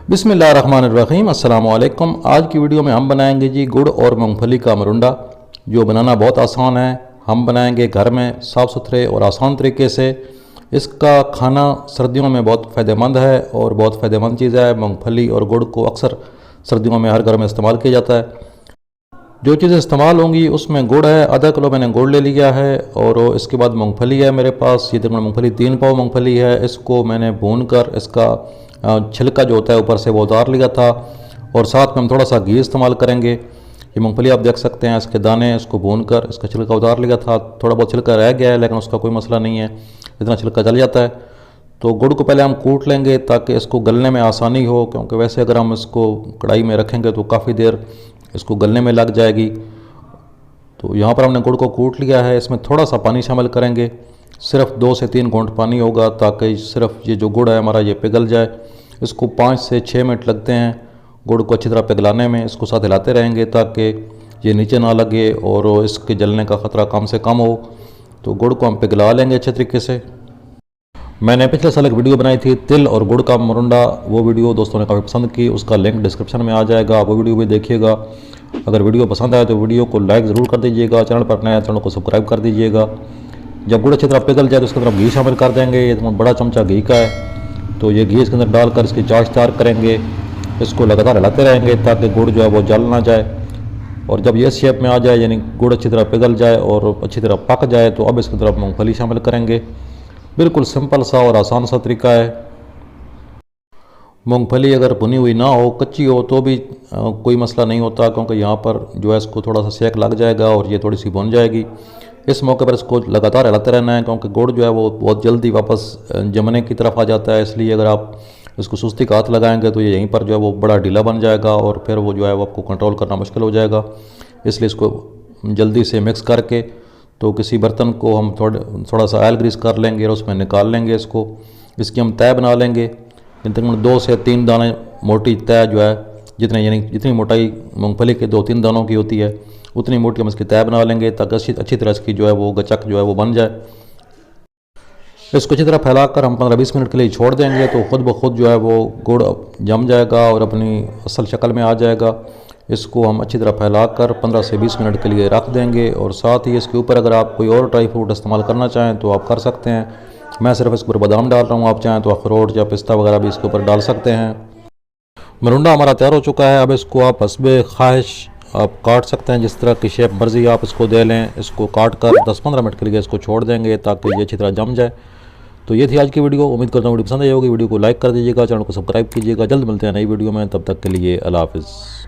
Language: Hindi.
बिस्मिल्लाहिर्रहमानिर्रहीम। अस्सलाम वालेकुम। आज की वीडियो में हम बनाएंगे जी गुड़ और मूंगफली का मरुंडा, जो बनाना बहुत आसान है। हम बनाएंगे घर में साफ़ सुथरे और आसान तरीके से। इसका खाना सर्दियों में बहुत फ़ायदेमंद है और बहुत फ़ायदेमंद चीज़ है। मूंगफली और गुड़ को अक्सर सर्दियों में हर घर में इस्तेमाल किया जाता है। जो चीज़ें इस्तेमाल होंगी उसमें गुड़ है, आधा किलो मैंने गुड़ ले लिया है। और इसके बाद मूंगफली है मेरे पास, ये तकरीबन मूंगफली 3 पाव मूंगफली है। इसको मैंने भून कर इसका छिलका जो होता है ऊपर से वो उतार लिया था। और साथ में हम थोड़ा सा घी इस्तेमाल करेंगे। ये मूंगफली आप देख सकते हैं, इसके दाने, इसको भून कर इसका छिलका उतार लिया था। थोड़ा बहुत छिलका रह गया है लेकिन उसका कोई मसला नहीं है, इतना छिलका जल जाता है। तो गुड़ को पहले हम कूट लेंगे ताकि इसको गलने में आसानी हो, क्योंकि वैसे अगर हम इसको कढ़ाई में रखेंगे तो काफ़ी देर इसको गलने में लग जाएगी। तो यहाँ पर हमने गुड़ को कूट लिया है। इसमें थोड़ा सा पानी शामिल करेंगे, सिर्फ 2 से 3 घूंट पानी होगा, ताकि सिर्फ ये जो गुड़ है हमारा ये पिघल जाए। इसको 5 से 6 मिनट लगते हैं गुड़ को अच्छी तरह पिघलाने में। इसको साथ हिलाते रहेंगे ताकि ये नीचे ना लगे और इसके जलने का ख़तरा कम से कम हो। तो गुड़ को हम पिघला लेंगे अच्छे तरीके से। मैंने पिछले साल एक वीडियो बनाई थी तिल और गुड़ का मरुंडा, वो वीडियो दोस्तों ने काफ़ी पसंद की, उसका लिंक डिस्क्रिप्शन में आ जाएगा, वो वीडियो भी देखिएगा। अगर वीडियो पसंद आए तो वीडियो को लाइक ज़रूर कर दीजिएगा, चैनल पर नया चैनल को सब्सक्राइब कर दीजिएगा। जब गुड़ अच्छी तरह पिघल जाए तो उसके अंदर घी शामिल कर देंगे। ये बड़ा चमचा घी का है, तो ये घी इसके अंदर डालकर इसकी चाश तैयार करेंगे। इसको लगातार हिलाते रहेंगे ताकि गुड़ जो है वो जल ना जाए। और जब ये शेप में आ जाए, यानी गुड़ अच्छी तरह पिघल जाए और अच्छी तरह पक जाए, तो अब इसकी तरफ मूँगफली शामिल करेंगे। बिल्कुल सिंपल सा और आसान सा तरीका है। मूंगफली अगर भुनी हुई ना हो, कच्ची हो, तो भी कोई मसला नहीं होता, क्योंकि यहाँ पर जो है इसको थोड़ा सा सेक लग जाएगा और ये थोड़ी सी भुन जाएगी। इस मौके पर इसको लगातार हिलाते रहना है, क्योंकि गुड़ जो है वो बहुत जल्दी वापस जमने की तरफ आ जाता है। इसलिए अगर आप इसको सुस्ती का हाथ लगाएंगे तो ये यहीं पर जो है वो बड़ा ढीला बन जाएगा और फिर वो जो है वो आपको कंट्रोल करना मुश्किल हो जाएगा। इसलिए इसको जल्दी से मिक्स करके तो किसी बर्तन को हम थोड़ा सा ऑयल ग्रीस कर लेंगे और उसमें निकाल लेंगे इसको। इसकी हम तय बना लेंगे, तकरीबन 2 से 3 दाने मोटी तय जो है, जितनी मोटाई मूंगफली के 2-3 दानों की होती है उतनी मोटी हम इसकी तय बना लेंगे, ताकि अच्छी तरह इसकी जो है वो गचक जो है वो बन जाए। इसको अच्छी तरह फैलाकर हम 15-20 मिनट के लिए छोड़ देंगे, तो ख़ुद ब खुद जो है वो गुड़ जम जाएगा और अपनी असल शक्ल में आ जाएगा। इसको हम अच्छी तरह फैलाकर 15 से 20 मिनट के लिए रख देंगे। और साथ ही इसके ऊपर अगर आप कोई और ड्राई फ्रूट इस्तेमाल करना चाहें तो आप कर सकते हैं। मैं सिर्फ इसके ऊपर बादाम डाल रहा हूँ, आप चाहें तो अखरोट या पिस्ता वगैरह भी इसके ऊपर डाल सकते हैं। मरुंडा हमारा तैयार हो चुका है। अब इसको आप हस्बे ख्वाहिश आप काट सकते हैं, जिस तरह की शेप मर्जी आप इसको दे लें। इसको काट कर 10-15 मिनट के लिए इसको छोड़ देंगे ताकि ये अच्छी तरह जम जाए। तो ये थी आज की वीडियो। उम्मीद करता हूँ वीडियो पसंद आई होगी। वीडियो को लाइक कर दीजिएगा, चैनल को सब्सक्राइब कीजिएगा। जल्द मिलते हैं नई वीडियो में, तब तक के लिए अल्लाह हाफ़िज़।